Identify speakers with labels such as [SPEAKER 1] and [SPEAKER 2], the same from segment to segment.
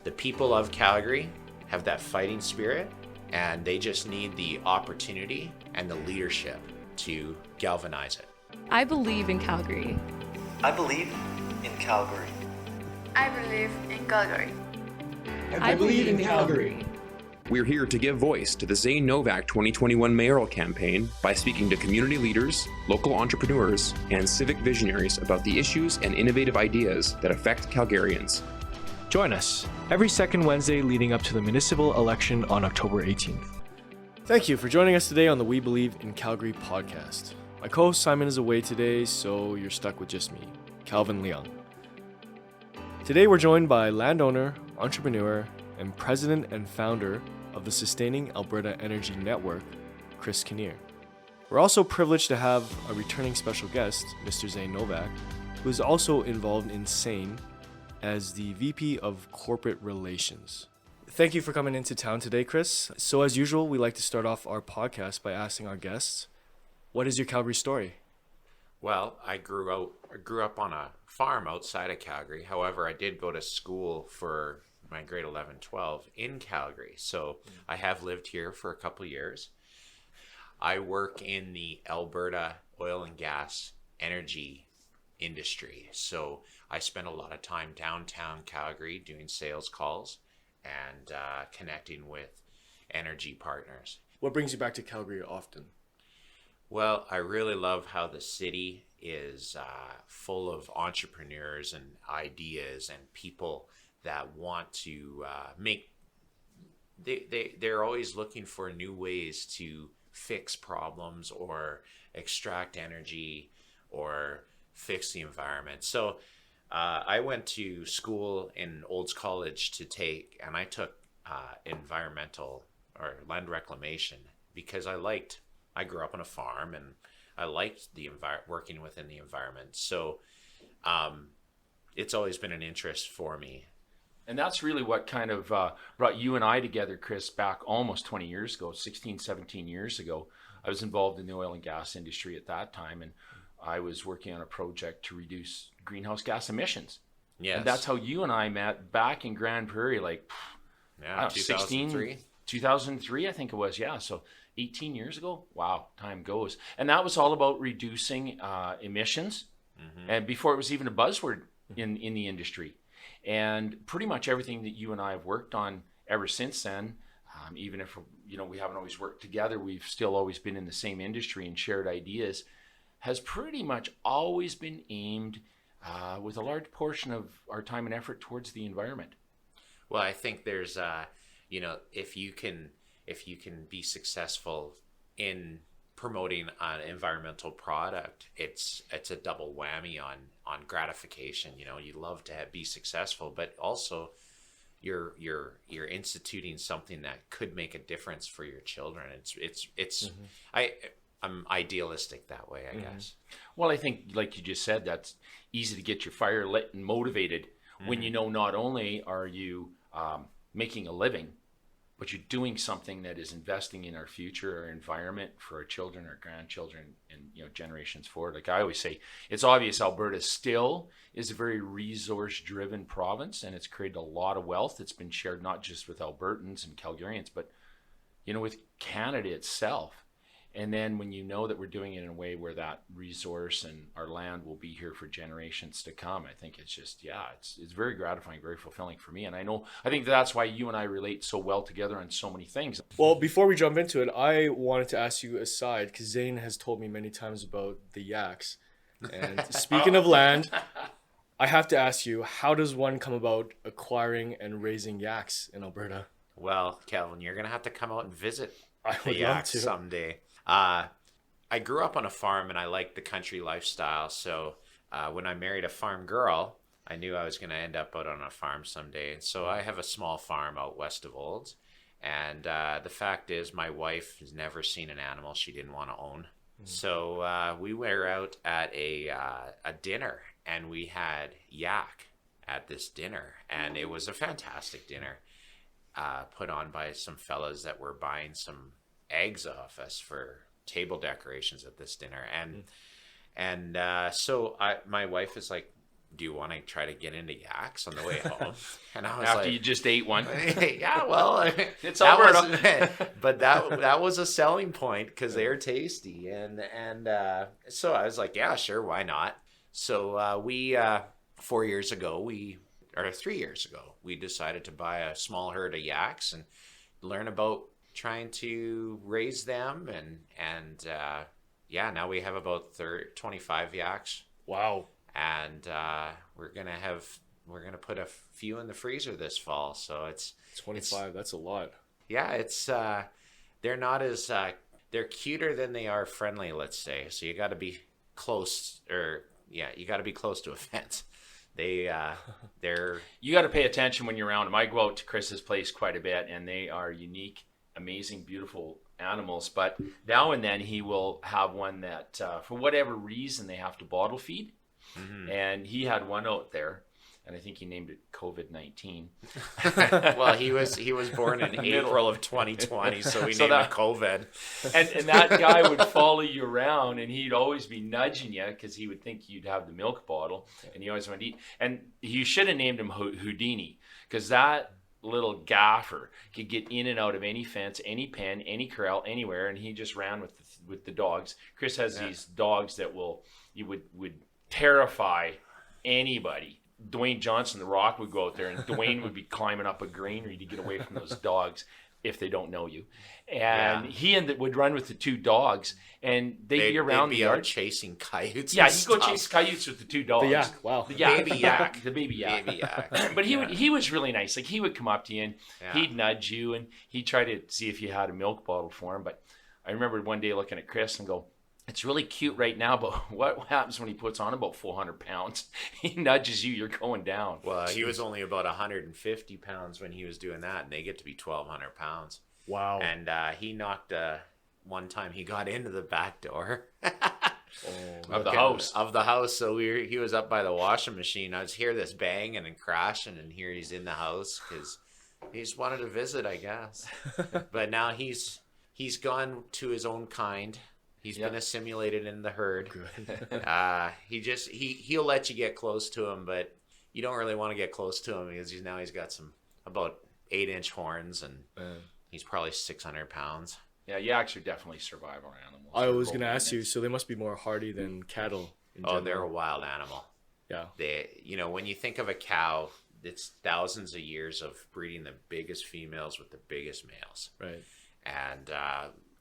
[SPEAKER 1] The people of Calgary have that fighting spirit, and they just need the opportunity and the leadership to galvanize it.
[SPEAKER 2] I believe in Calgary.
[SPEAKER 3] I believe in Calgary.
[SPEAKER 4] I believe in Calgary.
[SPEAKER 2] I believe in Calgary.
[SPEAKER 5] We're here to give voice to the Zane Novak 2021 Mayoral Campaign by speaking to community leaders, local entrepreneurs, and civic visionaries about the issues and innovative ideas that affect Calgarians.
[SPEAKER 6] Join us every second Wednesday leading up to the municipal election on October 18th. Thank you for joining us today on the We Believe in Calgary podcast. My co-host Simon is away today, so you're stuck with just me, Calvin Leung. Today we're joined by landowner, entrepreneur, and president and founder of the Sustaining Alberta Energy Network, Kris Kinnear. We're also privileged to have a returning special guest, Mr. Zane Novak, who is also involved in SAEN as the VP of Corporate Relations. Thank you for coming into town today, Kris. So as usual, we like to start off our podcast by asking our guests, what is your Calgary story?
[SPEAKER 1] Well, I grew up on a farm outside of Calgary. However, I did go to school for my grade 11, 12 in Calgary. So I have lived here for a couple of years. I work in the Alberta oil and gas energy industry. So I spend a lot of time downtown Calgary doing sales calls and connecting with energy partners.
[SPEAKER 6] What brings you back to Calgary often?
[SPEAKER 1] Well, I really love how the city is full of entrepreneurs and ideas and people that want to they're always looking for new ways to fix problems or extract energy or fix the environment. So I went to school in Olds College and I took environmental or land reclamation because I grew up on a farm and I liked the working within the environment. So it's always been an interest for me.
[SPEAKER 7] And that's really what kind of brought you and I together, Kriss, back almost 20 years ago, 16, 17 years ago. I was involved in the oil and gas industry at that time, and I was working on a project to reduce greenhouse gas emissions.
[SPEAKER 1] Yes.
[SPEAKER 7] And that's how you and I met back in Grand Prairie,
[SPEAKER 1] 2003.
[SPEAKER 7] 2003, I think it was, yeah. So 18 years ago. Wow, time goes. And that was all about reducing emissions. Mm-hmm. And before it was even a buzzword in the industry. And pretty much everything that you and I have worked on ever since then, even if we haven't always worked together, we've still always been in the same industry and shared ideas, has pretty much always been aimed with a large portion of our time and effort towards the environment.
[SPEAKER 1] Well, I think there's, if you can be successful in promoting an environmental product, it's a double whammy on gratification. You love to be successful, but also you're instituting something that could make a difference for your children. Mm-hmm. I'm idealistic that way, I guess.
[SPEAKER 7] Well, I think, like you just said, that's easy to get your fire lit and motivated when you know not only are you making a living, but you're doing something that is investing in our future, our environment, for our children, our grandchildren, and generations forward. Like I always say, it's obvious Alberta still is a very resource-driven province, and it's created a lot of wealth that's been shared not just with Albertans and Calgarians, but with Canada itself. And then when you know that we're doing it in a way where that resource and our land will be here for generations to come, I think it's just, it's very gratifying, very fulfilling for me. And I think that's why you and I relate so well together on so many things.
[SPEAKER 6] Well, before we jump into it, I wanted to ask you aside, because Zane has told me many times about the Yaks. And speaking of land, I have to ask you, how does one come about acquiring and raising Yaks in Alberta?
[SPEAKER 1] Well, Calvin, you're going to have to come out and visit
[SPEAKER 6] I would
[SPEAKER 1] the
[SPEAKER 6] love
[SPEAKER 1] Yaks
[SPEAKER 6] to
[SPEAKER 1] someday. I grew up on a farm and I liked the country lifestyle. So when I married a farm girl, I knew I was going to end up out on a farm someday. And so I have a small farm out west of Olds. And the fact is, my wife has never seen an animal she didn't want to own. So we were out at a dinner and we had yak at this dinner. And it was a fantastic dinner put on by some fellas that were buying some eggs off us for table decorations at this dinner. And so my wife is like, do you want to try to get into Yaks on the way home? And I was
[SPEAKER 7] After
[SPEAKER 1] like,
[SPEAKER 7] you just ate one.
[SPEAKER 1] yeah, well,
[SPEAKER 7] It's
[SPEAKER 1] that
[SPEAKER 7] Alberta.
[SPEAKER 1] but that was a selling point because they're tasty. And so I was like, yeah, sure, why not? So we 4 years ago, or 3 years ago, we decided to buy a small herd of Yaks and learn about trying to raise them. And yeah, now we have about 25 Yaks.
[SPEAKER 6] Wow.
[SPEAKER 1] And we're gonna put a few in the freezer this fall. So it's
[SPEAKER 6] 25. That's a lot.
[SPEAKER 1] yeah, it's they're not as they're cuter than they are friendly, let's say. So you got to be close, you got to be close to a fence. They're
[SPEAKER 7] You got to pay attention when you're around them. I go out to Chris's place quite a bit, and they are unique, amazing, beautiful animals. But now and then he will have one that, for whatever reason, they have to bottle feed.
[SPEAKER 1] Mm-hmm.
[SPEAKER 7] And he had one out there, and I think he named it COVID-19.
[SPEAKER 1] well, he was born in April of 2020, so we named it COVID.
[SPEAKER 7] And that guy would follow you around, and he'd always be nudging you because he would think you'd have the milk bottle, and he always wanted to eat. And you should have named him Houdini, because that little gaffer could get in and out of any fence, any pen, any corral, anywhere, and he just ran with the dogs. Chris has these dogs that would terrify anybody. Dwayne Johnson, the Rock, would go out there, and Dwayne would be climbing up a granary to get away from those dogs if they don't know you. And he would run with the two dogs, and they'd be around
[SPEAKER 1] they'd
[SPEAKER 7] the
[SPEAKER 1] out
[SPEAKER 7] yard
[SPEAKER 1] chasing coyotes.
[SPEAKER 7] Yeah,
[SPEAKER 1] and
[SPEAKER 7] he'd go
[SPEAKER 1] stuff.
[SPEAKER 7] chase coyotes with the two dogs.
[SPEAKER 6] The yak. Wow.
[SPEAKER 7] The yak.
[SPEAKER 1] Baby yak.
[SPEAKER 7] The baby yak.
[SPEAKER 1] Baby yak.
[SPEAKER 7] But he was really nice. Like, he would come up to you, and
[SPEAKER 1] Yeah.
[SPEAKER 7] he'd nudge you, and he'd try to see if you had a milk bottle for him. But I remember one day looking at Chris and go, it's really cute right now, but what happens when he puts on about 400 pounds? He nudges you, you're going down.
[SPEAKER 1] Well, he was only about 150 pounds when he was doing that, and they get to be 1,200 pounds.
[SPEAKER 6] Wow.
[SPEAKER 1] And he knocked one time. He got into the back door
[SPEAKER 7] Of the house.
[SPEAKER 1] Of the house. So he was up by the washing machine. I was hear this banging and crashing, and here he's in the house because he just wanted to visit, I guess. But now he's gone to his own kind. He's been assimilated in the herd. He'll let you get close to him, but you don't really want to get close to him because he's got some about 8-inch horns, and he's probably 600 pounds.
[SPEAKER 7] Yeah, yaks are definitely survival animals.
[SPEAKER 6] I was going to ask you, so they must be more hardy than cattle in general.
[SPEAKER 1] They're a wild animal.
[SPEAKER 6] Yeah.
[SPEAKER 1] When you think of a cow, it's thousands of years of breeding the biggest females with the biggest males.
[SPEAKER 6] Right.
[SPEAKER 1] And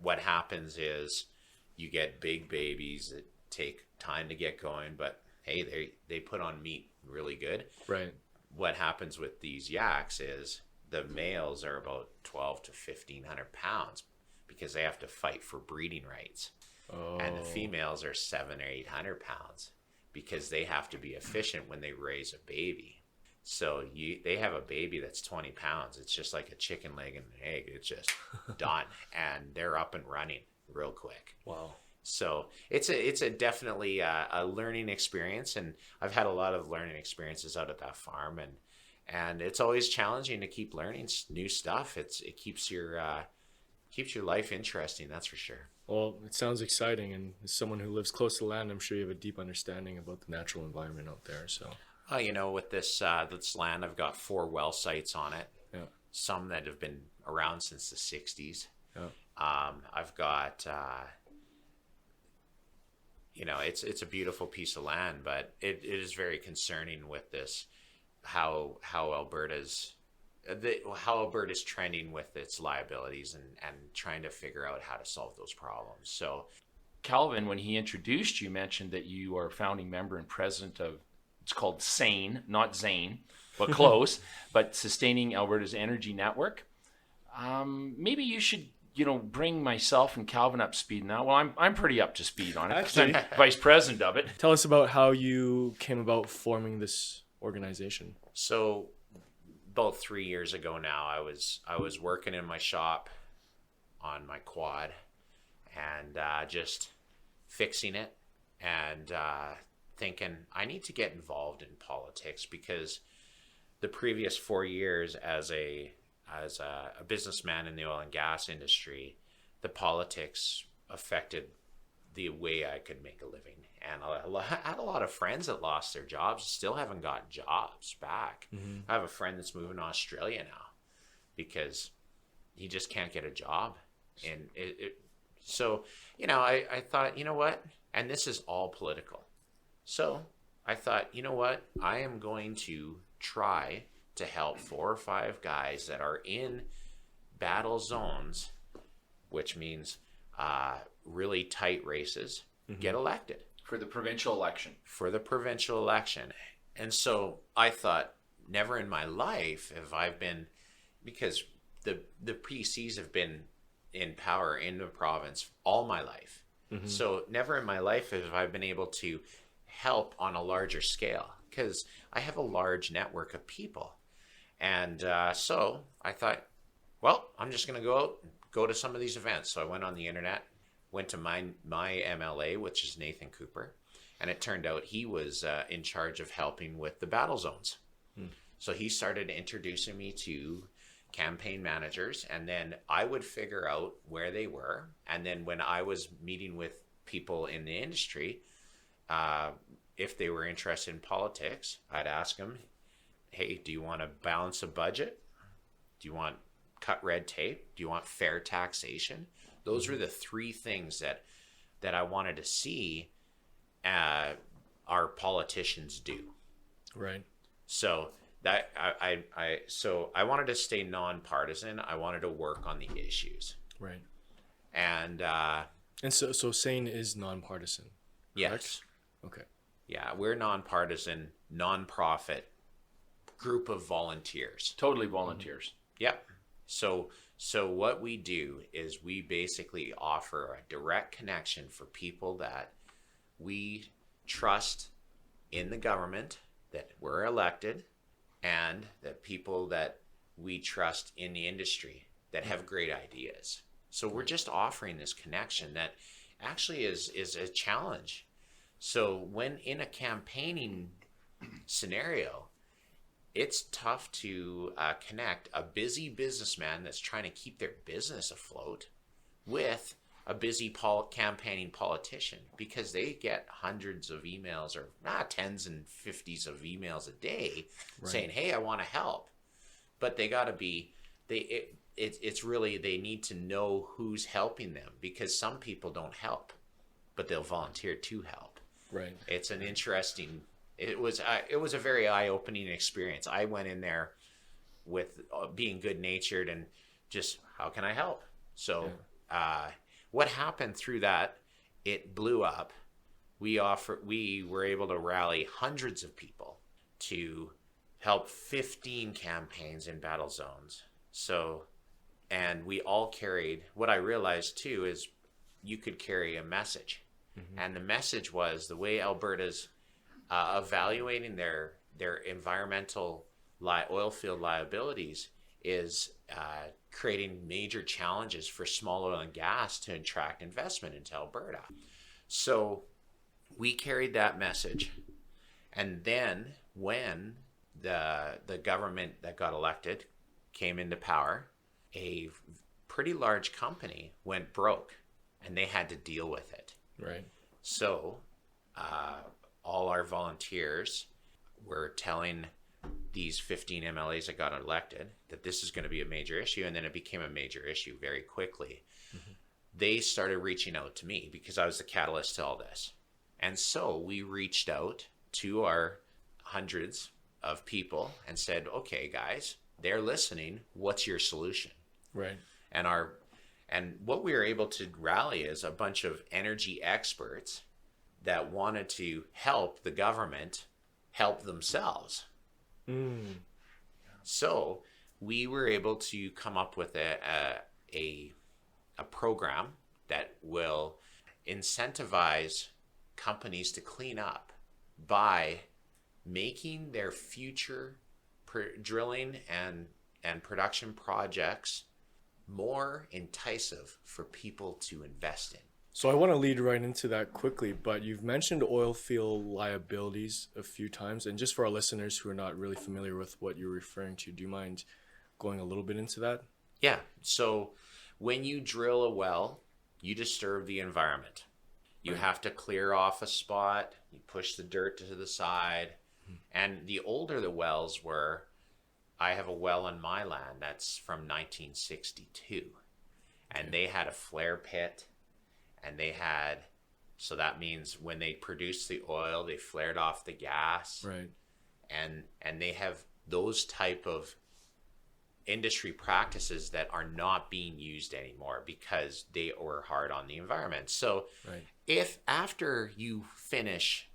[SPEAKER 1] what happens is you get big babies that take time to get going, but hey, they put on meat really good.
[SPEAKER 6] Right.
[SPEAKER 1] What happens with these yaks is the males are about 1,200 to 1,500 pounds because they have to fight for breeding rights.
[SPEAKER 6] Oh.
[SPEAKER 1] And the females are 700 or 800 pounds because they have to be efficient when they raise a baby. So they have a baby that's 20 pounds. It's just like a chicken leg and an egg. It's just done. And they're up and running real quick.
[SPEAKER 6] Wow.
[SPEAKER 1] So it's a definitely a learning experience, and I've had a lot of learning experiences out at that farm, and it's always challenging to keep learning new stuff. It keeps your life interesting, that's for sure.
[SPEAKER 6] Well, it sounds exciting, and as someone who lives close to the land, I'm sure you have a deep understanding about the natural environment out there. So,
[SPEAKER 1] with this land, I've got 4 well sites on it.
[SPEAKER 6] Yeah.
[SPEAKER 1] Some that have been around since the 60s.
[SPEAKER 6] Yeah.
[SPEAKER 1] I've got, it's a beautiful piece of land, but it is very concerning with this, how Alberta's trending with its liabilities and trying to figure out how to solve those problems. So
[SPEAKER 7] Calvin, when he introduced you, mentioned that you are a founding member and president of, it's called SANE, not Zane, but close, but Sustaining Alberta's Energy Network. Maybe you should, bring myself and Calvin up to speed now. Well, I'm pretty up to speed on it because I'm vice president of it.
[SPEAKER 6] tell us about how you came about forming this organization.
[SPEAKER 1] So about 3 years ago now, I was working in my shop on my quad and just fixing it and thinking I need to get involved in politics because the previous 4 years as a businessman in the oil and gas industry, the politics affected the way I could make a living. And I had a lot of friends that lost their jobs, still haven't got jobs back. I have a friend that's moving to Australia now because he just can't get a job. And so, you know, I thought, you know what? And this is all political. So I thought, you know what? I am going to try to help 4 or 5 guys that are in battle zones, which means really tight races, get elected.
[SPEAKER 7] For the provincial election.
[SPEAKER 1] For the provincial election. And so I thought, never in my life have I been, because the PCs have been in power in the province all my life. So never in my life have I been able to help on a larger scale, because I have a large network of people. And so I thought, well, I'm just going to go to some of these events. So I went on the internet, went to my MLA, which is Nathan Cooper, and it turned out he was in charge of helping with the battle zones. So he started introducing me to campaign managers, and then I would figure out where they were. And then when I was meeting with people in the industry, if they were interested in politics, I'd ask them, hey, do you want to balance a budget? Do you want cut red tape? Do you want fair taxation? Those were the 3 things that I wanted to see our politicians do.
[SPEAKER 6] Right.
[SPEAKER 1] So that I wanted to stay nonpartisan. I wanted to work on the issues.
[SPEAKER 6] Right.
[SPEAKER 1] And
[SPEAKER 6] so SAEN is nonpartisan.
[SPEAKER 1] Yes.
[SPEAKER 6] Okay.
[SPEAKER 1] Yeah, we're nonpartisan, nonprofit group of volunteers.
[SPEAKER 7] Totally volunteers.
[SPEAKER 1] Yep. So what we do is we basically offer a direct connection for people that we trust in the government, that were elected, and that people that we trust in the industry that have great ideas. So we're just offering this connection that actually is a challenge. So when in a campaigning scenario, it's tough to connect a busy businessman that's trying to keep their business afloat with a busy campaigning politician, because they get hundreds of emails, or tens and 50s of emails a day, saying, hey, I want to help. But they got to be, it's really, they need to know who's helping them, because some people don't help, but they'll volunteer to help.
[SPEAKER 6] Right.
[SPEAKER 1] It's an interesting, it was a very eye-opening experience. I went in there with being good-natured and just, how can I help? So what happened through that, it blew up. We were able to rally hundreds of people to help 15 campaigns in battle zones. So, and we all carried, what I realized too is you could carry a message. And the message was the way Alberta's evaluating their environmental oil field liabilities is creating major challenges for small oil and gas to attract investment into Alberta. So we carried that message. And then when the government that got elected came into power, a pretty large company went broke, and they had to deal with it.
[SPEAKER 6] Right.
[SPEAKER 1] So all our volunteers were telling these 15 MLAs that got elected that this is going to be a major issue, and then it became a major issue very quickly. They started reaching out to me because I was the catalyst to all this. And so we reached out to our hundreds of people and said, okay, guys, they're listening. What's your solution?
[SPEAKER 6] Right.
[SPEAKER 1] And what we were able to rally is a bunch of energy experts that wanted to help the government help themselves. So we were able to come up with a program that will incentivize companies to clean up by making their future drilling and production projects more enticing for people to invest in.
[SPEAKER 6] So I want to lead right into that quickly, but you've mentioned oil field liabilities a few times, and just for our listeners who are not really familiar with what you're referring to, do you mind going a little bit into that?
[SPEAKER 1] Yeah. So when you drill a well, you disturb the environment. You have to clear off a spot, you push the dirt to the side. And the older the wells were, I have a well on my land that's from 1962. And they had a flare pit, and they had, so that means when they produced the oil, they flared off the gas.
[SPEAKER 6] Right.
[SPEAKER 1] And they have those type of industry practices that are not being used anymore because they were hard on the environment. So if after you finish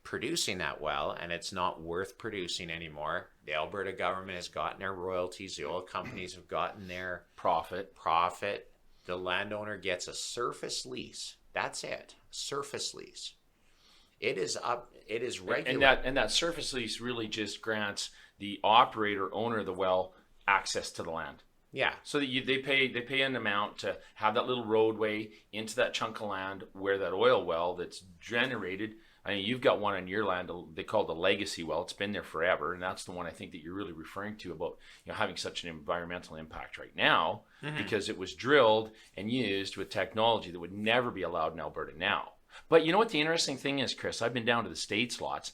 [SPEAKER 1] producing that well and it's not worth producing anymore, the Alberta government has gotten their royalties, the oil companies have gotten their profit, the landowner gets a surface lease. That's it. Surface lease. It is regular.
[SPEAKER 7] And that surface lease really just grants the operator, owner of the well, access to the land.
[SPEAKER 1] Yeah.
[SPEAKER 7] So that they pay an amount to have that little roadway into that chunk of land where that oil well that's generated. I mean, you've got one on your land. They call it the legacy well. It's been there forever, and that's the one I think that you're really referring to about having such an environmental impact right now because it was drilled and used with technology that would never be allowed in Alberta now. But you know what the interesting thing is, Kriss? I've been down to the States lots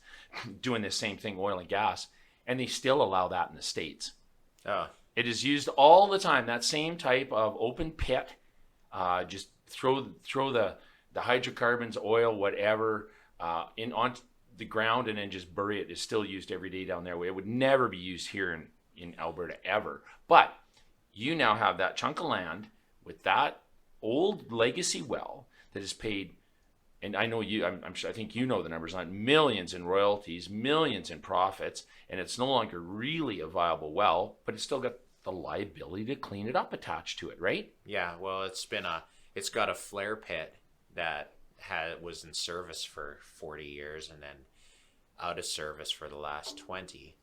[SPEAKER 7] doing this same thing, oil and gas, and they still allow that in the States.
[SPEAKER 1] Oh.
[SPEAKER 7] It is used all the time. That same type of open pit, just throw the hydrocarbons, oil, whatever, in on the ground and then just bury it is still used every day down there. It would never be used here in Alberta ever. But you now have that chunk of land with that old legacy well that is paid. And I know I think you know the numbers on millions in royalties, millions in profits, and it's no longer really a viable well, but it's still got the liability to clean it up attached to it, right?
[SPEAKER 1] Yeah, well, it's got a flare pit that was in service for 40 years and then out of service for the last 20.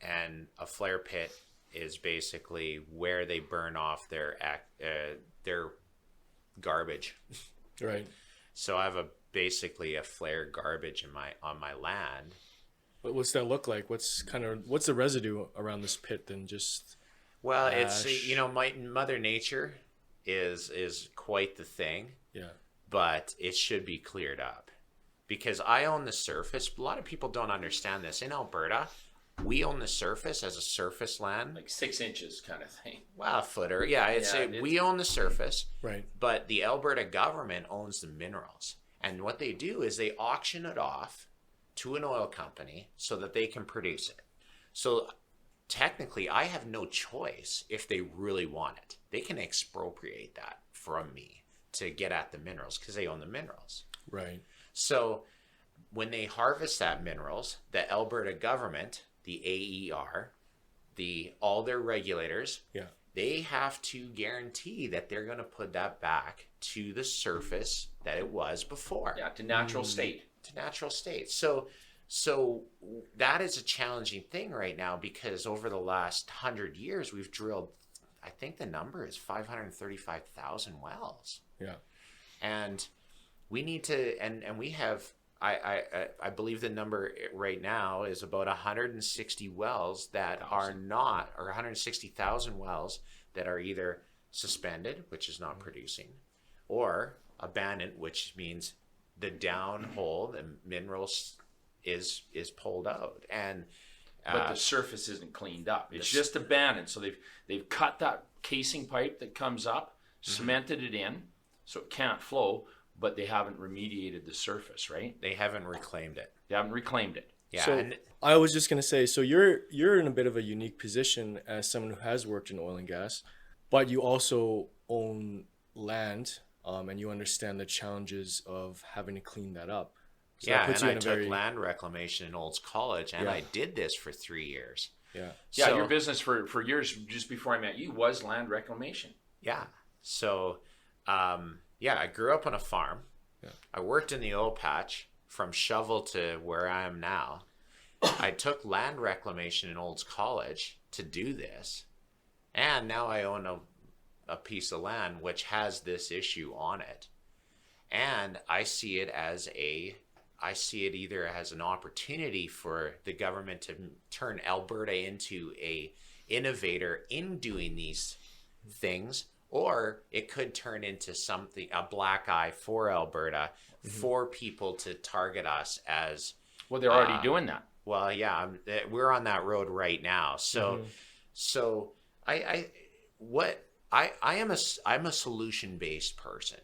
[SPEAKER 1] And a flare pit is basically where they burn off their garbage.
[SPEAKER 6] Right.
[SPEAKER 1] So I have basically a flare garbage on my land.
[SPEAKER 6] But what's that look like? What's the residue around this pit than just?
[SPEAKER 1] Well,
[SPEAKER 6] ash?
[SPEAKER 1] It's Mother Nature is quite the thing.
[SPEAKER 6] Yeah.
[SPEAKER 1] But it should be cleared up because I own the surface. A lot of people don't understand this. In Alberta, we own the surface as a surface land,
[SPEAKER 7] like 6 inches kind of thing.
[SPEAKER 1] Well, a footer. Yeah, we own the surface.
[SPEAKER 6] Right.
[SPEAKER 1] But the Alberta government owns the minerals. And what they do is they auction it off to an oil company so that they can produce it. So technically, I have no choice if they really want it. They can expropriate that from me to get at the minerals because they own the minerals.
[SPEAKER 6] Right.
[SPEAKER 1] So when they harvest that minerals, the Alberta government, the AER, all their regulators, they have to guarantee that they're going to put that back to the surface that it was before.
[SPEAKER 7] Yeah, to natural state.
[SPEAKER 1] To natural state. So that is a challenging thing right now because over the last 100 years, we've drilled, I think the number is 535,000 wells.
[SPEAKER 6] Yeah. And
[SPEAKER 1] we need to, and we have, I believe the number right now is about 160 wells that are not, or 160,000 wells that are either suspended, which is not producing, or abandoned, which means the downhole, the minerals is pulled out. And
[SPEAKER 7] but the surface isn't cleaned up. It's just abandoned. So they've cut that casing pipe that comes up, cemented it in, so it can't flow, but they haven't remediated the surface, right?
[SPEAKER 1] They haven't reclaimed it.
[SPEAKER 6] Yeah. So I was just gonna say, so you're in a bit of a unique position as someone who has worked in oil and gas, but you also own land, and you understand the challenges of having to clean that up. So
[SPEAKER 1] yeah, and I took land reclamation in Olds College, and I did this for 3 years.
[SPEAKER 6] Yeah.
[SPEAKER 7] So, your business for years, just before I met you, was land reclamation.
[SPEAKER 1] Yeah. So, I grew up on a farm. Yeah. I worked in the oil patch from shovel to where I am now. I took land reclamation in Olds College to do this. And now I own a piece of land which has this issue on it. And I see it either as an opportunity for the government to turn Alberta into a innovator in doing these things, or it could turn into something, a black eye for Alberta, for people to target us as.
[SPEAKER 7] Well, they're already doing that.
[SPEAKER 1] Well, yeah, we're on that road right now. So, I'm a solution-based person.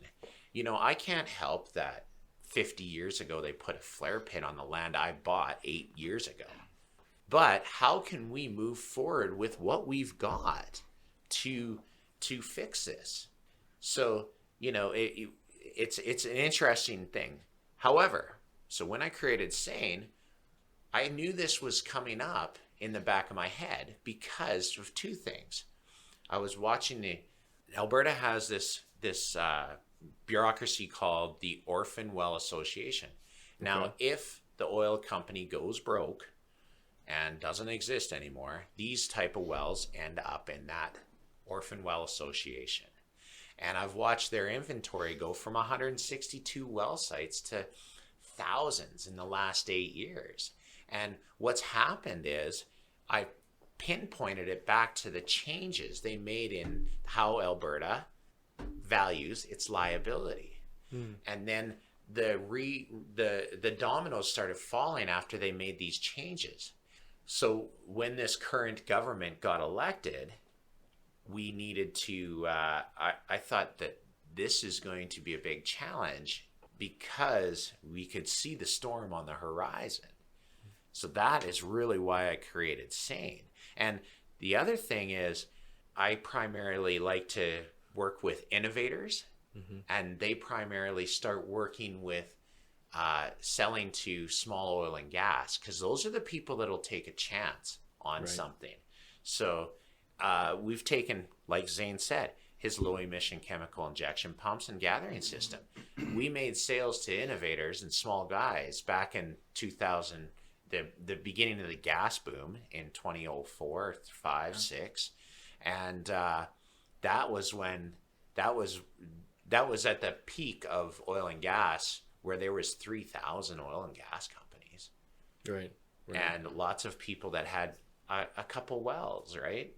[SPEAKER 1] You know, I can't help that 50 years ago they put a flare pit on the land I bought 8 years ago. But how can we move forward with what we've got to fix this? So, you know, it's an interesting thing. However, so when I created SANE, I knew this was coming up in the back of my head because of two things. I was watching Alberta has this bureaucracy called the Orphan Well Association. Now, if the oil company goes broke and doesn't exist anymore, these type of wells end up in that Orphan Well Association. And I've watched their inventory go from 162 well sites to thousands in the last 8 years. And what's happened is I pinpointed it back to the changes they made in how Alberta values its liability. And then the dominoes started falling after they made these changes. So when this current government got elected, we needed to, I thought that this is going to be a big challenge because we could see the storm on the horizon. So that is really why I created SANE. And the other thing is I primarily like to work with innovators, and they primarily start working with selling to small oil and gas, because those are the people that'll take a chance on something. So we've taken, like Zane said, his low emission chemical injection pumps and gathering system. We made sales to innovators and small guys back in 2000, the beginning of the gas boom in 2004, 5, 6. And that was at the peak of oil and gas, where there was 3,000 oil and gas companies. Right. And lots of people that had a couple wells, right?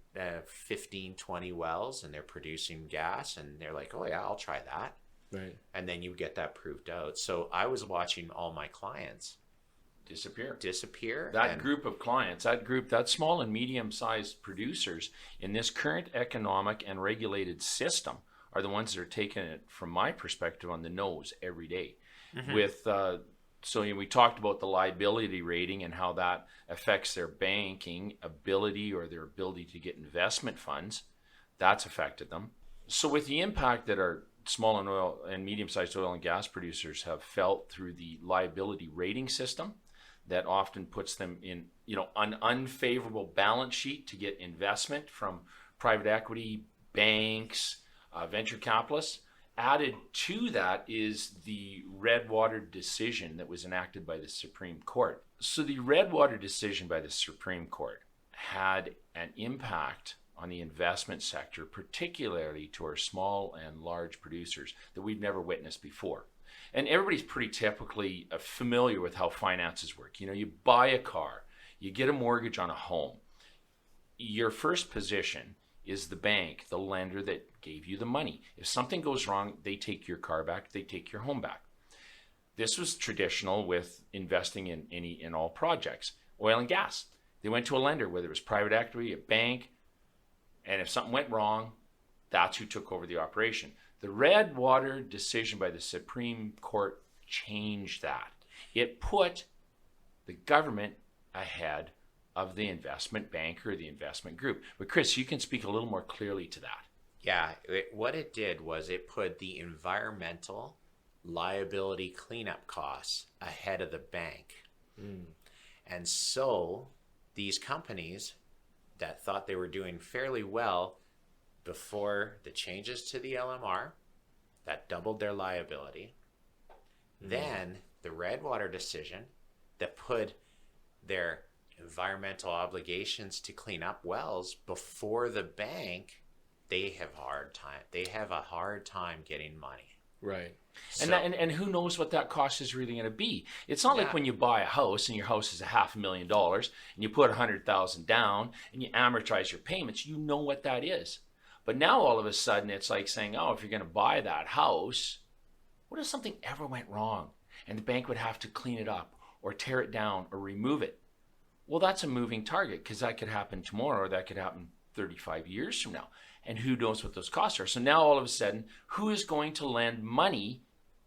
[SPEAKER 1] 15, 20 wells, and they're producing gas, and they're like, oh yeah, I'll try that. Right. And then you get that proved out. So I was watching all my clients disappear.
[SPEAKER 7] That group of clients, that small and medium-sized producers in this current economic and regulated system are the ones that are taking it, from my perspective, on the nose every day. With so we talked about the liability rating and how that affects their banking ability or their ability to get investment funds. That's affected them. So with the impact that our small and oil and medium-sized oil and gas producers have felt through the liability rating system, that often puts them in, an unfavorable balance sheet to get investment from private equity, banks, venture capitalists. Added to that is the Redwater decision that was enacted by the Supreme Court. So the Redwater decision by the Supreme Court had an impact on the investment sector, particularly to our small and large producers, that we've never witnessed before. And everybody's pretty typically familiar with how finances work. You buy a car, you get a mortgage on a home. Your first position is the bank, the lender that gave you the money. If something goes wrong, they take your car back, they take your home back. This was traditional with investing in all projects. Oil and gas, they went to a lender, whether it was private equity, a bank, and if something went wrong, that's who took over the operation. The Redwater decision by the Supreme Court changed that. It put the government ahead of the investment bank or the investment group. But Kriss, you can speak a little more clearly to that.
[SPEAKER 1] Yeah, what it did was it put the environmental liability cleanup costs ahead of the bank. And so these companies that thought they were doing fairly well before the changes to the LMR, that doubled their liability. Then the Redwater decision that put their environmental obligations to clean up wells before the bank, they have a hard time getting money.
[SPEAKER 6] Right.
[SPEAKER 7] So, and who knows what that cost is really going to be. It's not like when you buy a house and your house is $500,000 and you put $100,000 down and you amortize your payments, you know what that is. But now all of a sudden it's like saying, oh, if you're going to buy that house, what if something ever went wrong and the bank would have to clean it up or tear it down or remove it? Well, that's a moving target, because that could happen tomorrow or that could happen 35 years from now. And who knows what those costs are? So now all of a sudden, who is going to lend money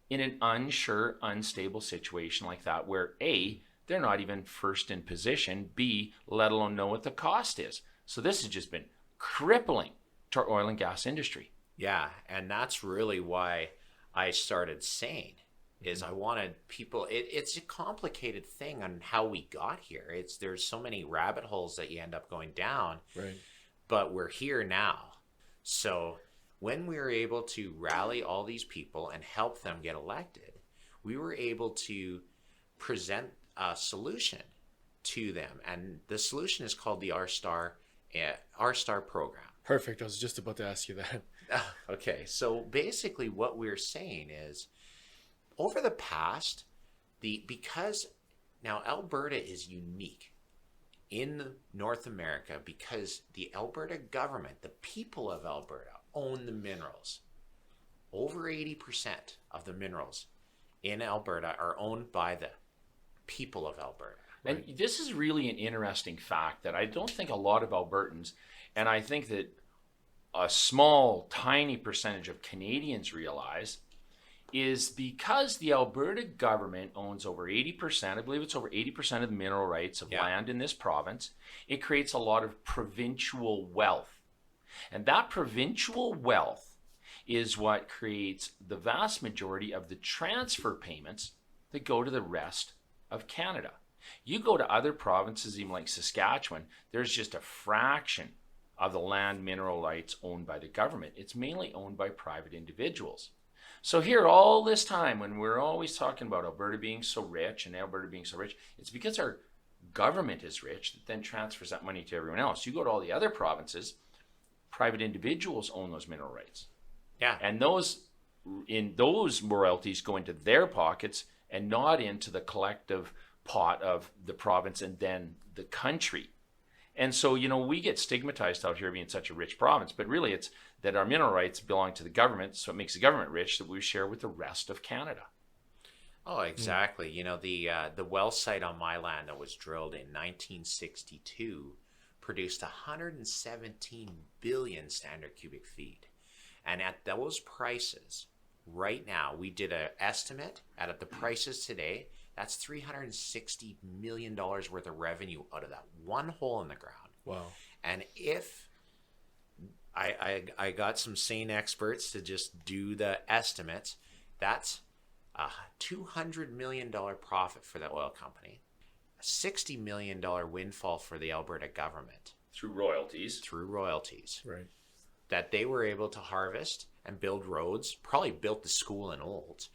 [SPEAKER 7] in an unsure, unstable situation like that, where A, they're not even first in position, B, let alone know what the cost is. So this has just been crippling to our oil and gas industry.
[SPEAKER 1] Yeah, and that's really why I started SAEN, is I wanted people, it's a complicated thing on how we got here. There's so many rabbit holes that you end up going down,
[SPEAKER 6] Right.
[SPEAKER 1] But we're here now. So when we were able to rally all these people and help them get elected, we were able to present a solution to them. And the solution is called the Cstar program.
[SPEAKER 6] Perfect. I was just about to ask you that.
[SPEAKER 1] Okay, so basically what we're saying is, over the past, because now Alberta is unique in North America, because the Alberta government, the people of Alberta, own the minerals. Over 80% of the minerals in Alberta are owned by the people of Alberta.
[SPEAKER 7] And this is really an interesting fact that I don't think a lot of Albertans, and I think that a small, tiny percentage of Canadians realize, is because the Alberta government owns over 80%, I believe it's over 80% of the mineral rights of land in this province, it creates a lot of provincial wealth. And that provincial wealth is what creates the vast majority of the transfer payments that go to the rest of Canada. You go to other provinces, even like Saskatchewan, there's just a fraction of the land mineral rights owned by the government. It's mainly owned by private individuals. So here, all this time, when we're always talking about Alberta being so rich and Alberta being so rich, it's because our government is rich that then transfers that money to everyone else. You go to all the other provinces, private individuals own those mineral rights.
[SPEAKER 1] Yeah.
[SPEAKER 7] And those royalties go into their pockets and not into the collective pot of the province and then the country. And so, we get stigmatized out here being such a rich province, but really it's that our mineral rights belong to the government, so it makes the government rich, that we share with the rest of Canada.
[SPEAKER 1] Oh, exactly. The well site on my land that was drilled in 1962 produced 117 billion standard cubic feet. And at those prices, right now, we did an estimate at the prices today, that's $360 million worth of revenue out of that one hole in the ground.
[SPEAKER 6] Wow. And
[SPEAKER 1] if I got some SAEN experts to just do the estimates, that's a $200 million profit for the oil company, a $60 million windfall for the Alberta government.
[SPEAKER 7] Through royalties.
[SPEAKER 6] Right.
[SPEAKER 1] That they were able to harvest and build roads, probably built the school in Olds,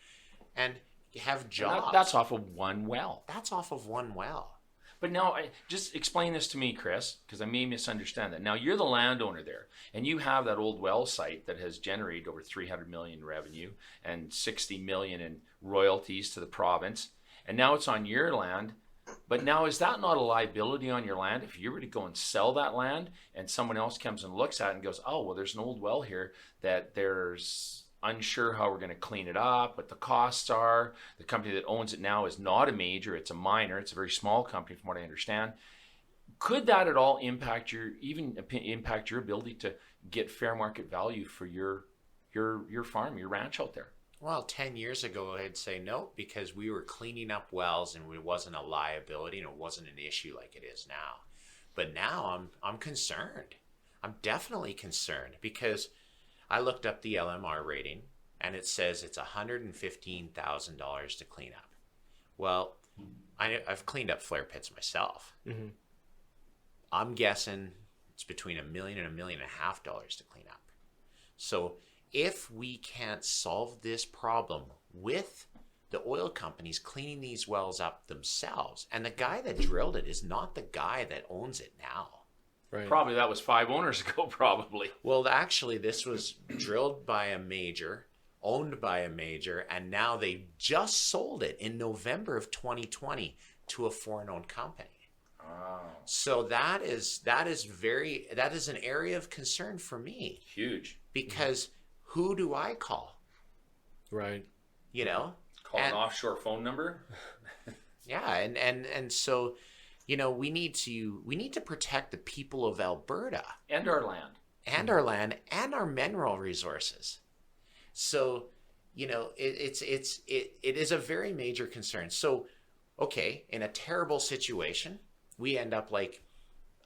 [SPEAKER 1] and have jobs.
[SPEAKER 7] That's off of one well.
[SPEAKER 1] That's off of one well.
[SPEAKER 7] But now, just explain this to me, Chris, because I may misunderstand that. Now, you're the landowner there, and you have that old well site that has generated over $300 million in revenue and $60 million in royalties to the province, and now it's on your land. But now, is that not a liability on your land? If you were to go and sell that land and someone else comes and looks at it and goes, oh, well, there's an old well here that there's unsure how we're going to clean it up, what the costs are. The company that owns it now is not a major, it's a minor, it's a very small company from what I understand. Could that at all impact your ability to get fair market value for your farm, your ranch out there?
[SPEAKER 1] Well, 10 years ago, I'd say no, because we were cleaning up wells and it wasn't a liability and it wasn't an issue like it is now. But now I'm concerned. I'm definitely concerned, because I looked up the LMR rating and it says it's $115,000 to clean up. Well, I've cleaned up flare pits myself. Mm-hmm. I'm guessing it's between $1 million and $1.5 million to clean up. So if we can't solve this problem with the oil companies cleaning these wells up themselves, and the guy that drilled it is not the guy that owns it now.
[SPEAKER 6] Right.
[SPEAKER 7] Probably that was 5 owners ago, probably.
[SPEAKER 1] Well, actually, this was drilled by a major, owned by a major, and now they just sold it in November of 2020 to a foreign-owned company.
[SPEAKER 7] Wow.
[SPEAKER 1] So that is an area of concern for me.
[SPEAKER 7] Huge.
[SPEAKER 1] Because who do I call?
[SPEAKER 6] Right.
[SPEAKER 1] You know?
[SPEAKER 7] Call an offshore phone number.
[SPEAKER 1] Yeah, and so, you know, we need to protect the people of Alberta
[SPEAKER 7] And our land.
[SPEAKER 1] and our land and our mineral resources. So, you know, it is a very major concern. So, okay, in a terrible situation, we end up like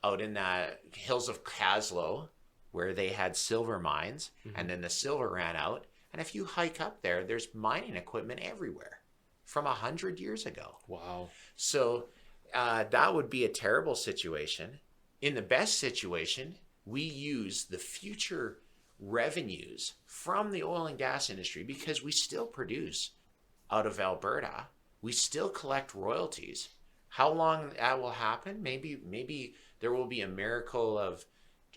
[SPEAKER 1] out in the hills of Caslow, where they had silver mines, and then the silver ran out. And if you hike up there, there's mining equipment everywhere from 100 years ago.
[SPEAKER 6] Wow.
[SPEAKER 1] So that would be a terrible situation. In the best situation, we use the future revenues from the oil and gas industry, because we still produce out of Alberta. We still collect royalties. How long that will happen? Maybe there will be a miracle of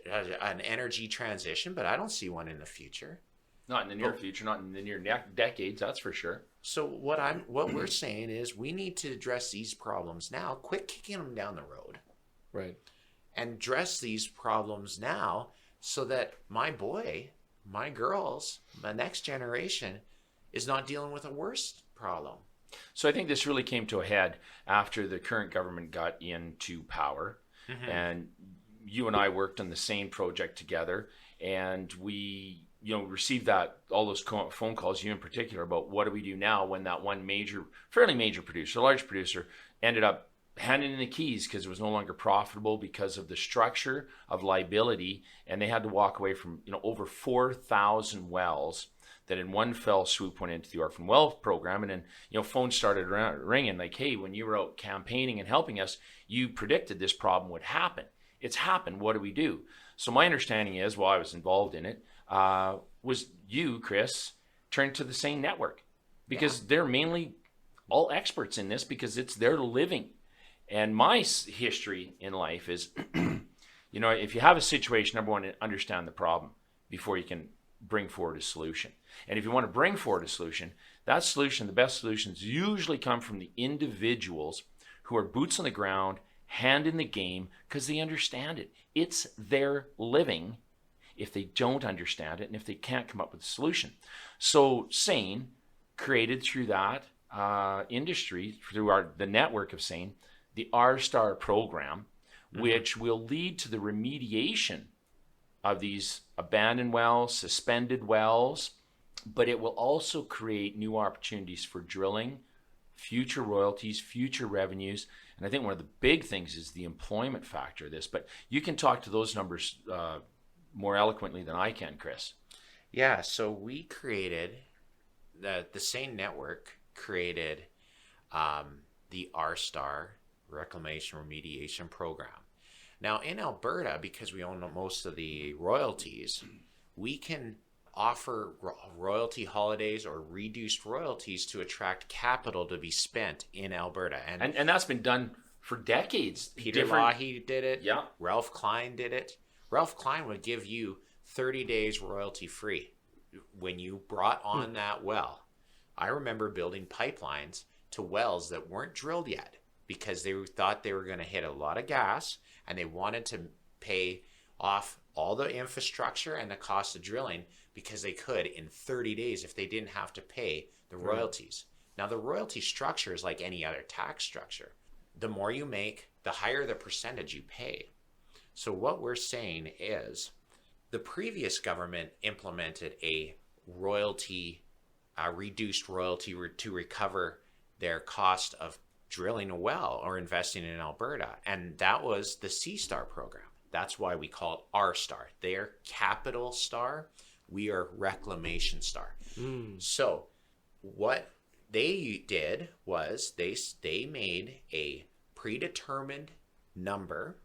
[SPEAKER 1] an energy transition, but I don't see one in the future.
[SPEAKER 7] Not in the near future, not in the near decades, that's for sure.
[SPEAKER 1] So what we're saying is we need to address these problems now. Quit kicking them down the road.
[SPEAKER 6] Right.
[SPEAKER 1] And address these problems now so that my boy, my girls, my next generation is not dealing with a worse problem.
[SPEAKER 7] So I think this really came to a head after the current government got into power. And you and I worked on the SAEN project together, and we received all those phone calls, you in particular, about what do we do now when that one fairly major producer, large producer, ended up handing in the keys because it was no longer profitable because of the structure of liability, and they had to walk away from over 4,000 wells that in one fell swoop went into the Orphan well program. And then phones started ringing like, hey, when you were out campaigning and helping us, you predicted this problem would happen. It's happened. What do we do? So my understanding is, while I was involved in it, was you, Kriss, turned to the SAEN network because they're mainly all experts in this because it's their living. And my history in life is, if you have a situation, number one, understand the problem before you can bring forward a solution. And if you want to bring forward a solution, the best solutions usually come from the individuals who are boots on the ground, hand in the game, because they understand it. It's their living if they don't understand it and if they can't come up with a solution. So SAEN created through that industry, through the network of SAEN, the Cstar program, which will lead to the remediation of these abandoned wells, suspended wells, but it will also create new opportunities for drilling, future royalties, future revenues. And I think one of the big things is the employment factor of this, but you can talk to those numbers more eloquently than I can, Kriss.
[SPEAKER 1] Yeah, so we created, the SAEN network created the Cstar Reclamation Remediation Program. Now in Alberta, because we own most of the royalties, we can offer royalty holidays or reduced royalties to attract capital to be spent in Alberta.
[SPEAKER 7] And that's been done for decades.
[SPEAKER 1] Peter Leahy did it.
[SPEAKER 7] Yeah.
[SPEAKER 1] Ralph Klein did it. Ralph Klein would give you 30 days royalty free when you brought on that well. I remember building pipelines to wells that weren't drilled yet because they thought they were going to hit a lot of gas, and they wanted to pay off all the infrastructure and the cost of drilling because they could in 30 days if they didn't have to pay the royalties. Now, the royalty structure is like any other tax structure. The more you make, the higher the percentage you pay. So what we're saying is the previous government implemented a reduced royalty to recover their cost of drilling a well or investing in Alberta. And that was the Cstar program. That's why we call it Cstar. They're capital star. We are Reclamation Star. So what they did was they made a predetermined number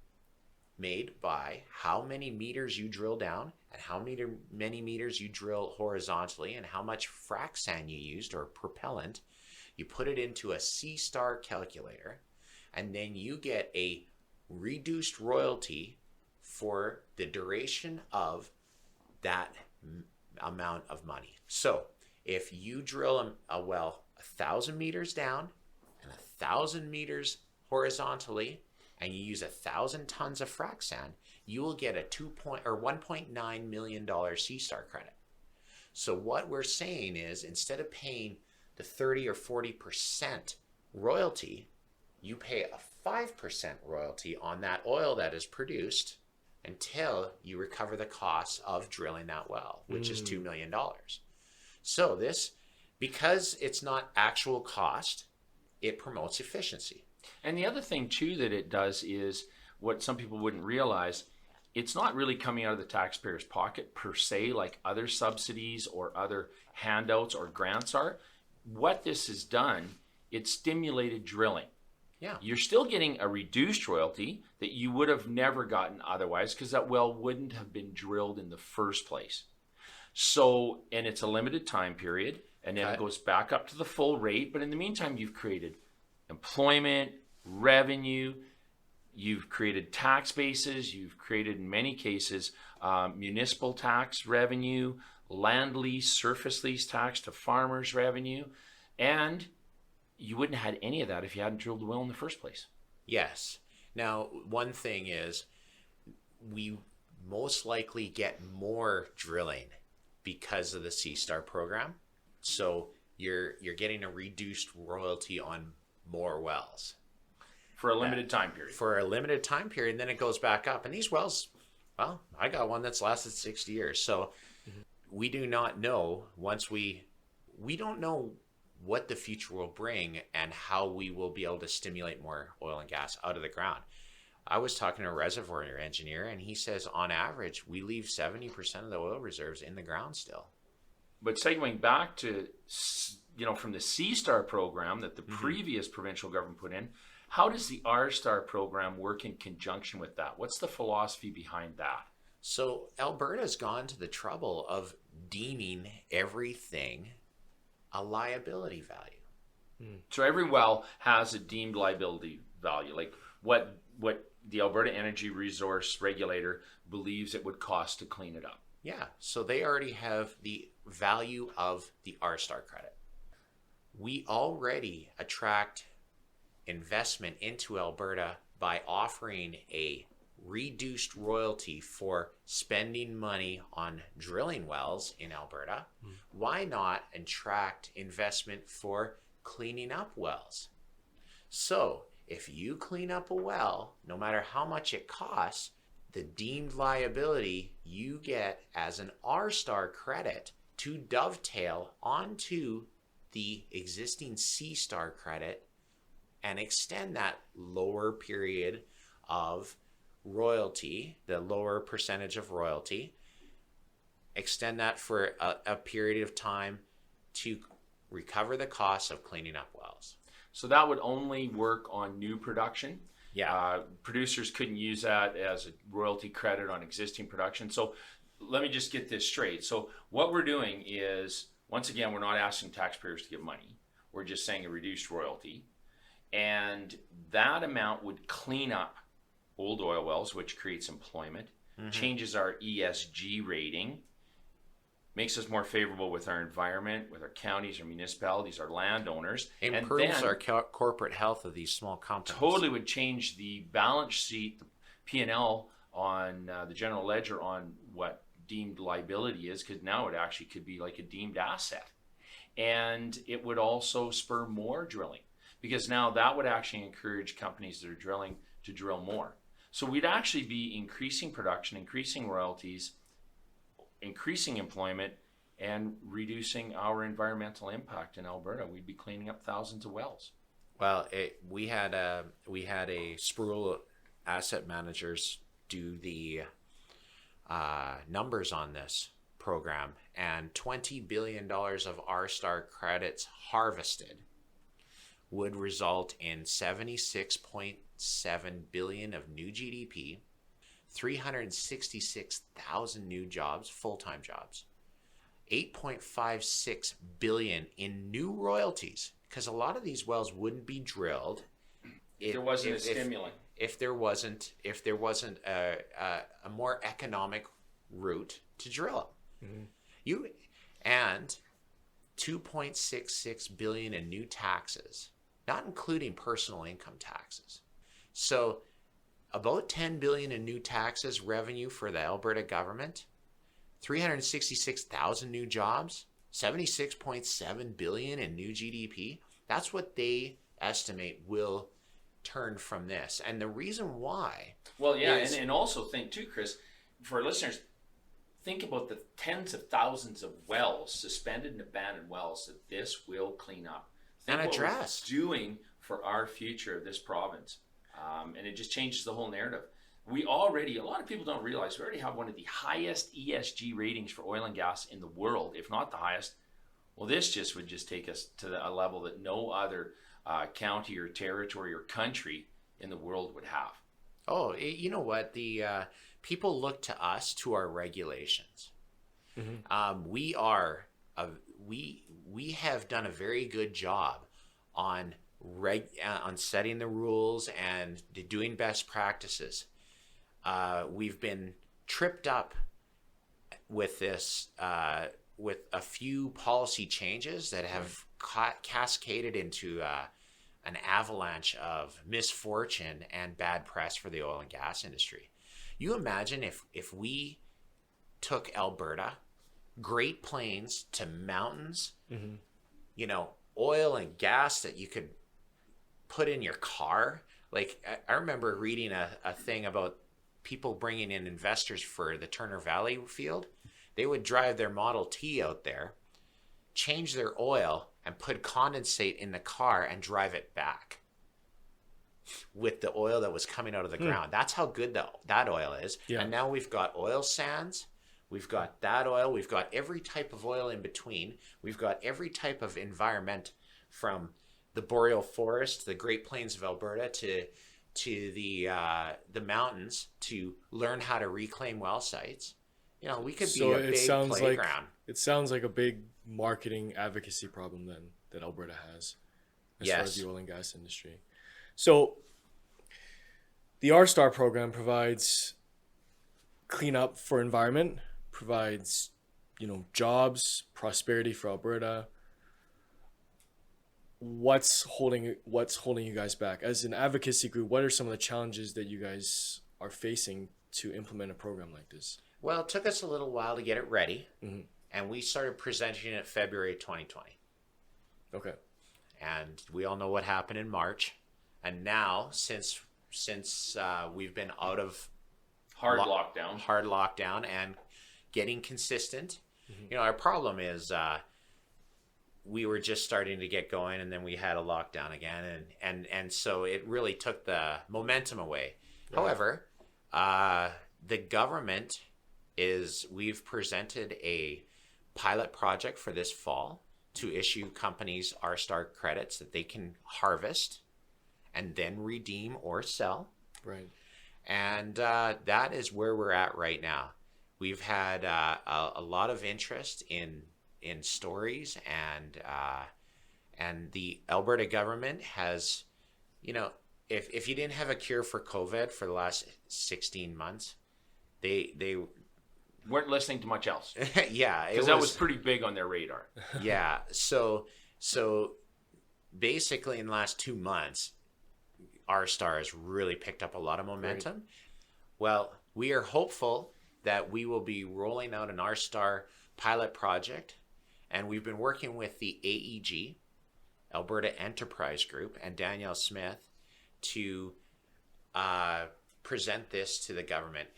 [SPEAKER 1] made by how many meters you drill down and how many meters you drill horizontally and how much frac sand you used or propellant. You put it into a Cstar calculator, and then you get a reduced royalty for the duration of that amount of money. So if you drill a well 1,000 meters down and 1,000 meters horizontally, and you use 1,000 tons of frac sand, you will get a $1.9 million Cstar credit. So what we're saying is, instead of paying the 30 or 40% royalty, you pay a 5% royalty on that oil that is produced until you recover the costs of drilling that well, which is $2 million. So this, because it's not actual cost, it promotes efficiency.
[SPEAKER 7] And the other thing too that it does is what some people wouldn't realize, it's not really coming out of the taxpayer's pocket per se, like other subsidies or other handouts or grants are. What this has done, it stimulated drilling.
[SPEAKER 1] Yeah.
[SPEAKER 7] You're still getting a reduced royalty that you would have never gotten otherwise, because that well wouldn't have been drilled in the first place. So, and it's a limited time period, and then it goes back up to the full rate. But in the meantime, you've created employment, revenue, you've created tax bases, you've created, in many cases, municipal tax revenue, land lease, surface lease tax to farmers revenue, and you wouldn't have had any of that if you hadn't drilled the well in the first place.
[SPEAKER 1] Yes. Now, one thing is, we most likely get more drilling because of the Cstar program. So you're getting a reduced royalty on more wells.
[SPEAKER 7] For a limited time period.
[SPEAKER 1] For a limited time period, and then it goes back up. And these wells, well, I got one that's lasted 60 years. So we do not know, we don't know what the future will bring and how we will be able to stimulate more oil and gas out of the ground. I was talking to a reservoir engineer, and he says on average, we leave 70% of the oil reserves in the ground still.
[SPEAKER 7] But segueing back to, from the Cstar program that the previous provincial government put in, how does the R-Star program work in conjunction with that? What's the philosophy behind that?
[SPEAKER 1] So Alberta's gone to the trouble of deeming everything a liability value.
[SPEAKER 7] So every well has a deemed liability value, like what the Alberta Energy Resource Regulator believes it would cost to clean it up.
[SPEAKER 1] Yeah, so they already have the value of the R-Star credit. We already attract investment into Alberta by offering a reduced royalty for spending money on drilling wells in Alberta. Why not attract investment for cleaning up wells? So if you clean up a well, no matter how much it costs, the deemed liability you get as an R-Star credit to dovetail onto the existing Cstar credit and extend that lower period of royalty, the lower percentage of royalty, extend that for a period of time to recover the costs of cleaning up wells.
[SPEAKER 7] So that would only work on new production.
[SPEAKER 1] Yeah.
[SPEAKER 7] Producers couldn't use that as a royalty credit on existing production. So let me just get this straight. So what we're doing is, once again, we're not asking taxpayers to give money. We're just saying a reduced royalty. And that amount would clean up old oil wells, which creates employment, changes our ESG rating, makes us more favorable with our environment, with our counties, our municipalities, our landowners.
[SPEAKER 1] Improves our corporate health of these small companies.
[SPEAKER 7] Totally would change the balance sheet, the P&L on the general ledger on what deemed liability is, because now it actually could be like a deemed asset. And it would also spur more drilling, because now that would actually encourage companies that are drilling to drill more. So we'd actually be increasing production, increasing royalties, increasing employment, and reducing our environmental impact in Alberta. We'd be cleaning up thousands of wells.
[SPEAKER 1] Well, we had a Sproul asset managers do the numbers on this program, and $20 billion of R-Star credits harvested would result in 76.7 billion of new GDP, 366,000 new jobs, full-time jobs, 8.56 billion in new royalties, because a lot of these wells wouldn't be drilled
[SPEAKER 7] if there wasn't a stimulant.
[SPEAKER 1] If there wasn't a more economic route to drill them. And 2.66 billion in new taxes, not including personal income taxes. So about 10 billion in new taxes revenue for the Alberta government, 366,000 new jobs, 76.7 billion in new GDP. That's what they estimate will turn from this. And the reason why...
[SPEAKER 7] Well, yeah, and also think too, Kriss, for our listeners, think about the tens of thousands of wells, suspended and abandoned wells, that this will clean up. Think
[SPEAKER 1] and address.
[SPEAKER 7] What it's doing for our future of this province. And it just changes the whole narrative. A lot of people don't realize, we already have one of the highest ESG ratings for oil and gas in the world, if not the highest. Well, this would just take us to a level that no other county or territory or country in the world would have.
[SPEAKER 1] Oh, you know what? The people look to us, to our regulations. Mm-hmm. We have done a very good job on setting the rules and doing best practices. We've been tripped up with this, with a few policy changes that have cascaded into an avalanche of misfortune and bad press for the oil and gas industry. You imagine if we took Alberta, Great Plains to mountains, oil and gas that you could put in your car. Like, I remember reading a thing about people bringing in investors for the Turner Valley field. They would drive their Model T out there, change their oil, and put condensate in the car and drive it back with the oil that was coming out of the ground. That's how good that oil is. Yeah. And now we've got oil sands. We've got that oil. We've got every type of oil in between. We've got every type of environment, from the boreal forest, the Great Plains of Alberta, to the mountains, to learn how to reclaim well sites. We could be a big playground.
[SPEAKER 6] It sounds like a big marketing advocacy problem then that Alberta has as far as the oil and gas industry. So the Cstar program provides cleanup for environment, provides jobs, prosperity for Alberta. What's holding you guys back as an advocacy group? What are some of the challenges that you guys are facing to implement a program like this?
[SPEAKER 1] Well, it took us a little while to get it ready, and we started presenting it February 2020. Okay. And we all know what happened in March. And now, since we've been out of
[SPEAKER 7] hard lockdown
[SPEAKER 1] and getting consistent, our problem is we were just starting to get going, and then we had a lockdown again, and so it really took the momentum away. Right. However, the government we've presented a pilot project for this fall to issue companies Cstar credits that they can harvest and then redeem or sell. Right. And that is where we're at right now. We've had a lot of interest in stories, and the Alberta government has, if you didn't have a cure for COVID for the last 16 months, they
[SPEAKER 7] weren't listening to much else.
[SPEAKER 1] Yeah,
[SPEAKER 7] because that was pretty big on their radar.
[SPEAKER 1] Yeah, so basically in the last 2 months, Cstar has really picked up a lot of momentum. Right. Well, we are hopeful that we will be rolling out an Cstar pilot project, and we've been working with the AEG, Alberta Enterprise Group, and Danielle Smith to present this to the government.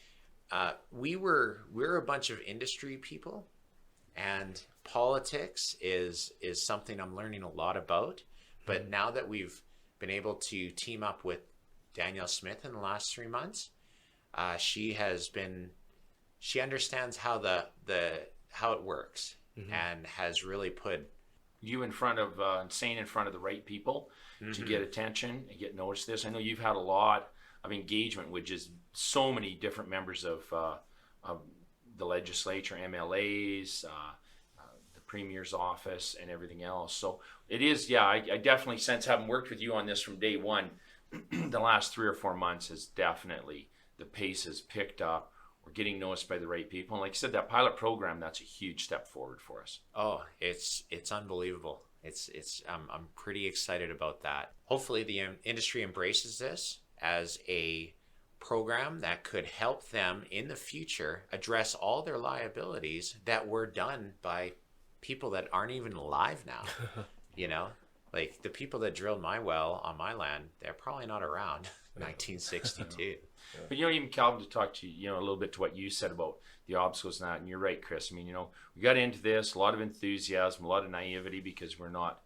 [SPEAKER 1] We're a bunch of industry people, and politics is something I'm learning a lot about. But now that we've been able to team up with Danielle Smith in the last 3 months, she understands how how it works, and has really put
[SPEAKER 7] you in front of SAEN in front of the right people to get attention and get noticed. This, I know you've had a lot of engagement with just so many different members of the legislature, MLAs, the Premier's office, and everything else. So it is, I definitely sense, having worked with you on this from day one, the last 3 or 4 months has definitely, the pace has picked up. We're getting noticed by the right people. And like you said, that pilot program, that's a huge step forward for us.
[SPEAKER 1] Oh, it's unbelievable. I'm pretty excited about that. Hopefully the industry embraces this as a program that could help them in the future address all their liabilities that were done by people that aren't even alive now. You know, like the people that drilled my well on my land, they're probably not around. 1962.
[SPEAKER 7] But even Calvin, to talk to you, a little bit to what you said about the obstacles and that, and you're right, Kriss. I mean, we got into this, a lot of enthusiasm, a lot of naivety, because we're not,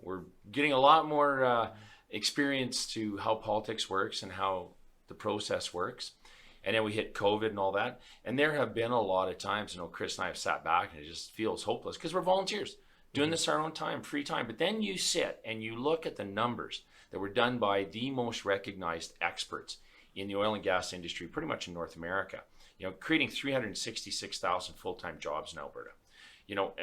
[SPEAKER 7] we're getting a lot more experience to how politics works and how the process works. And then we hit COVID and all that. And there have been a lot of times, Kriss and I have sat back and it just feels hopeless because we're volunteers doing this our own time, free time. But then you sit and you look at the numbers that were done by the most recognized experts in the oil and gas industry, pretty much in North America, creating 366,000 full-time jobs in Alberta,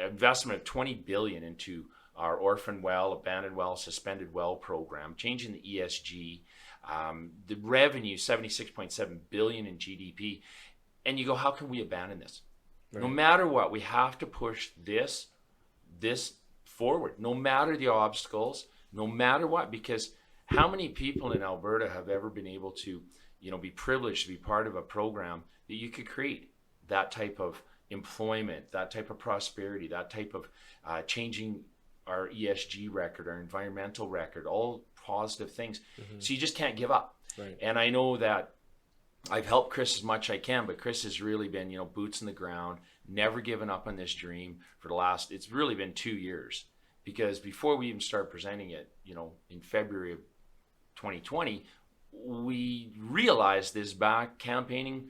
[SPEAKER 7] investment of 20 billion into our orphan well, abandoned well, suspended well program, changing the ESG, the revenue, 76.7 billion in GDP. And you go, how can we abandon this? Right. No matter what, we have to push this forward, no matter the obstacles, no matter what, because how many people in Alberta have ever been able to, be privileged to be part of a program that you could create that type of employment, that type of prosperity, that type of changing our ESG record, our environmental record, all positive things. So you just can't give up.
[SPEAKER 6] Right.
[SPEAKER 7] And I know that I've helped Kriss as much as I can, but Kriss has really been, boots in the ground, never given up on this dream for the last, it's really been 2 years. Because before we even started presenting it, in February of 2020, we realized this back campaigning,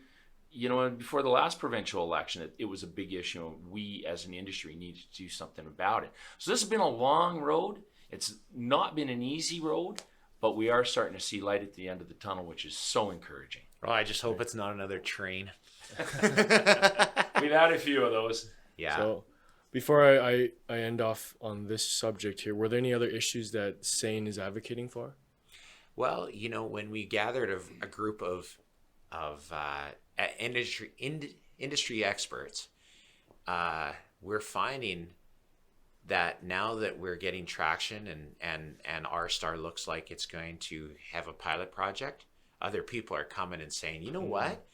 [SPEAKER 7] before the last provincial election, it was a big issue. We as an industry needed to do something about it. So this has been a long road. It's not been an easy road, but we are starting to see light at the end of the tunnel, which is so encouraging.
[SPEAKER 1] Well, I just hope it's not another train.
[SPEAKER 7] We've had a few of those.
[SPEAKER 1] Yeah.
[SPEAKER 6] So before I end off on this subject here, were there any other issues that SAEN is advocating for?
[SPEAKER 1] Well, when we gathered a group of industry experts, we're finding that now that we're getting traction and Cstar looks like it's going to have a pilot project, other people are coming and saying, you know what?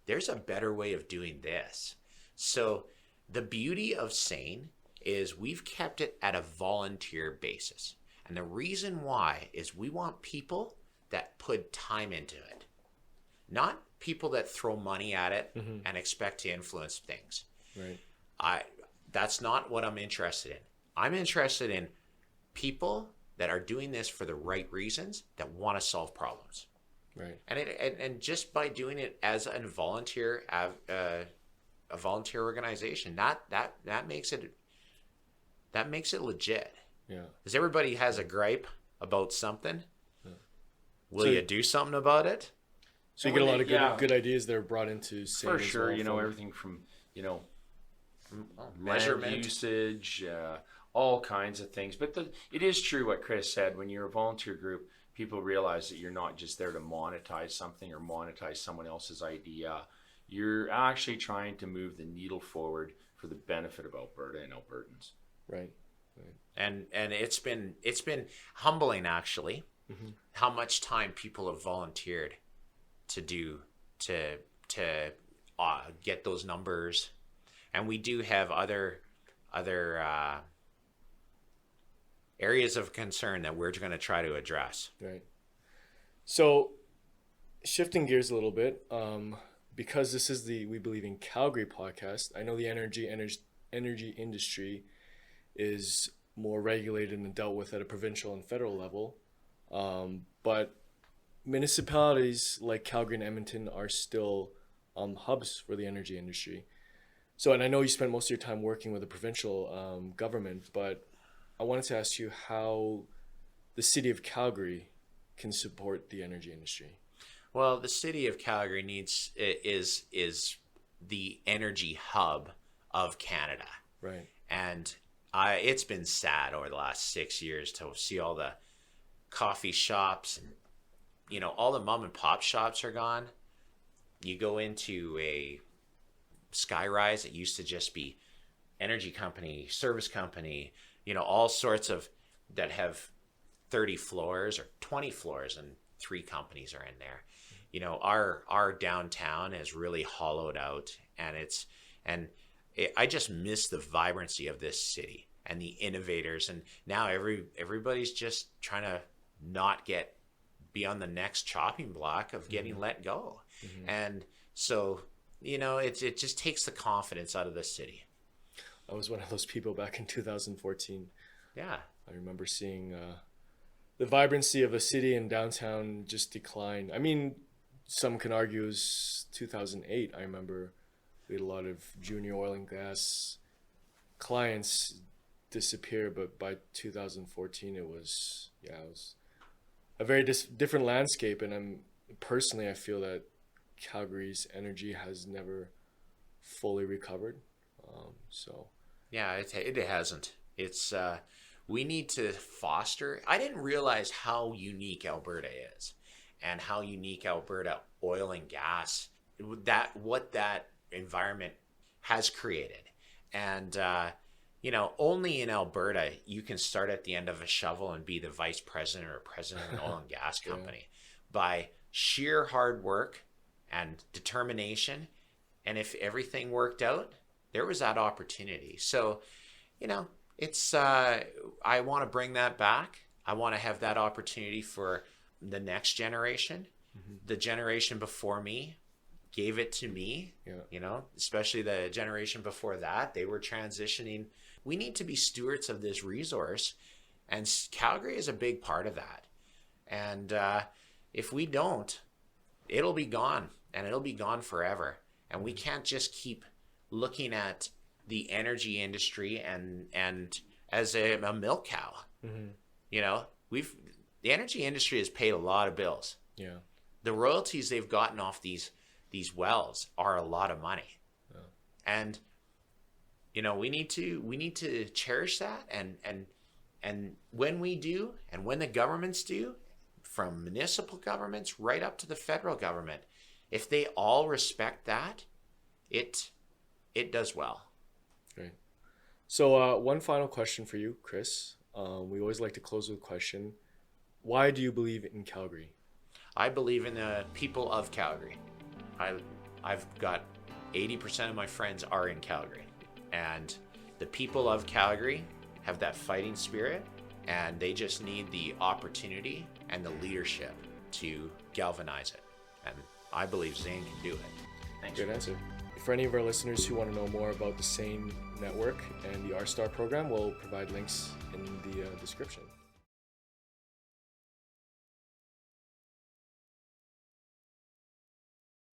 [SPEAKER 1] There's a better way of doing this. So the beauty of SANE is we've kept it at a volunteer basis. And the reason why is we want people that put time into it, not people that throw money at it and expect to influence things.
[SPEAKER 6] Right.
[SPEAKER 1] That's not what I'm interested in. I'm interested in people that are doing this for the right reasons, that want to solve problems.
[SPEAKER 6] Right.
[SPEAKER 1] And just by doing it as a volunteer organization, that makes it legit.
[SPEAKER 6] Yeah.
[SPEAKER 1] Because everybody has a gripe about something. Will you do something about it?
[SPEAKER 6] So you get a lot of good ideas that are brought into SANE.
[SPEAKER 7] For sure, everything from
[SPEAKER 1] measurement,
[SPEAKER 7] land usage, all kinds of things. But it is true what Kriss said. When you're a volunteer group, people realize that you're not just there to monetize something or monetize someone else's idea. You're actually trying to move the needle forward for the benefit of Alberta and Albertans.
[SPEAKER 6] Right.
[SPEAKER 1] And it's been humbling, actually, how much time people have volunteered to get those numbers. And we do have other areas of concern that we're going to try to address.
[SPEAKER 6] Right. So shifting gears a little bit, because this is the We Believe in Calgary podcast, I know the energy industry is more regulated and dealt with at a provincial and federal level. But municipalities like Calgary and Edmonton are still hubs for the energy industry. So, and I know you spent most of your time working with the provincial government, but I wanted to ask you how the city of Calgary can support the energy industry.
[SPEAKER 1] Well, the city of Calgary is the energy hub of Canada.
[SPEAKER 6] Right.
[SPEAKER 1] And it's been sad over the last 6 years to see all the coffee shops and, all the mom and pop shops are gone. You go into a Skyrise, it used to just be energy company, service company, all sorts of that have 30 floors or 20 floors and 3 companies are in there. our downtown is really hollowed out, and I just miss the vibrancy of this city and the innovators. And now everybody's just trying to not be on the next chopping block of getting let go. And so, it just takes the confidence out of the city.
[SPEAKER 6] I was one of those people back in 2014.
[SPEAKER 1] Yeah.
[SPEAKER 6] I remember seeing the vibrancy of a city in downtown just decline. I mean, some can argue it was 2008. I remember we had a lot of junior oil and gas clients disappear, but by 2014 it was a very different landscape. And I feel that Calgary's energy has never fully recovered.
[SPEAKER 1] Yeah, it hasn't. It's we need to foster. I didn't realize how unique Alberta is, and how unique Alberta oil and gas, what that environment has created. And only in Alberta you can start at the end of a shovel and be the vice president or president of an oil and gas company by sheer hard work and determination. And if everything worked out, there was that opportunity. So, it's I want to bring that back. I want to have that opportunity for the next generation. The generation before me gave it to me, especially the generation before that. They were transitioning. We need to be stewards of this resource, and Calgary is a big part of that. And if we don't, it'll be gone, and it'll be gone forever. And we can't just keep looking at the energy industry and as a milk cow. The energy industry has paid a lot of bills. The royalties they've gotten off these wells are a lot of money. And we need to cherish that, and when we do, and when the governments do, from municipal governments right up to the federal government, if they all respect that, it does well.
[SPEAKER 6] Great. So one final question for you, Kriss. We always like to close with a question. Why do you believe in Calgary?
[SPEAKER 1] I believe in the people of Calgary. I've got 80% of my friends are in Calgary, and the people of Calgary have that fighting spirit, and they just need the opportunity and the leadership to galvanize it. And I believe Zane can do it. Thanks.
[SPEAKER 6] Good answer. For any of our listeners who want to know more about the SAEN network and the Cstar program, we'll provide links in the description.